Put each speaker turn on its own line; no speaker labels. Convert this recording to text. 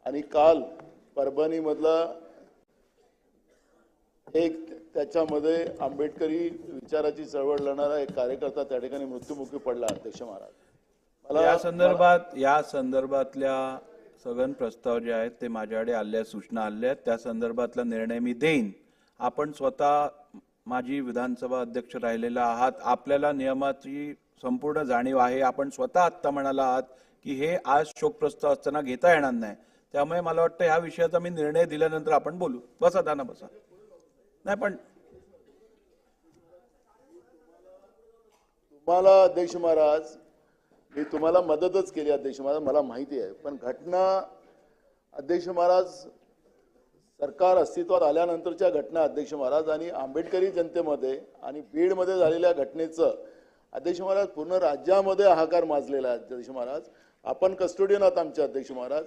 आणि काल परभणी मधला एक त्याच्यामध्ये आंबेडकरी विचाराची चळवळ लढणारा एक कार्यकर्ता त्या ठिकाणी मृत्युमुखी पडला. अध्यक्ष महाराज,
या संदर्भातल्या सगळे प्रस्ताव जे आहेत ते माझ्याकडे आल्या, सूचना आल्या, त्या संदर्भातला निर्णय मी देईन. आपण स्वतः माजी विधानसभा अध्यक्ष राहिलेला आहात, आपल्याला नियमाची संपूर्ण जाणीव आहे. आपण स्वतः आत्ता म्हणाला आहात की हे आज शोक प्रस्ताव असताना घेता येणार नाही. त्यामुळे मला वाटतं ह्या विषयाचा मी निर्णय दिल्यानंतर आपण बोलू. बसा दाना बसा. नाही पण
तुम्हाला अध्यक्ष महाराज, मी तुम्हाला मदतच केली अध्यक्ष महाराज, मला माहिती आहे. पण घटना अध्यक्ष महाराज, सरकार अस्तित्वात आल्यानंतरच्या घटना अध्यक्ष महाराज आणि आंबेडकरी जनतेमध्ये आणि बीडमध्ये झालेल्या घटनेचं अध्यक्ष महाराज पूर्ण राज्यामध्ये हाहाकार माजलेला आहे. अध्यक्ष महाराज, आपण कस्टोडियन आहात आमचे अध्यक्ष महाराज.